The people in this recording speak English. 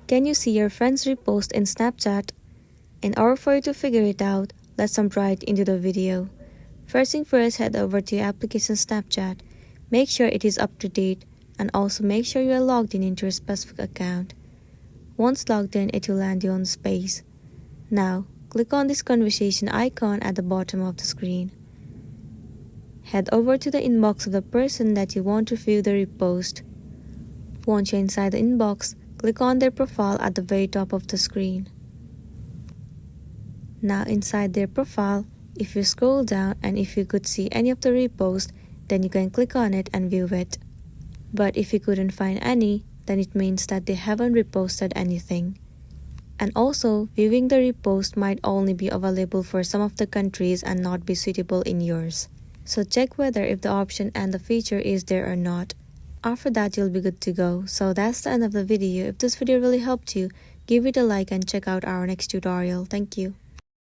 Can you see your friends' repost in Snapchat? In order for you to figure it out, let's jump right into the video. First thing first, head over to your application Snapchat. Make sure it is up to date and also make sure you are logged in into your specific account. Once logged in, it will land you on the space. Now, click on this conversation icon at the bottom of the screen. Head over to the inbox of the person that you want to view the repost. Once you're inside the inbox, click on their profile at the very top of the screen. Now inside their profile, if you scroll down and if you could see any of the reposts, then you can click on it and view it. But if you couldn't find any, then it means that they haven't reposted anything. And also, viewing the repost might only be available for some of the countries and not be suitable in yours. So check whether if the option and the feature is there or not. After that, you'll be good to go. So that's the end of the video. If this video really helped you, give it a like and check out our next tutorial. Thank you.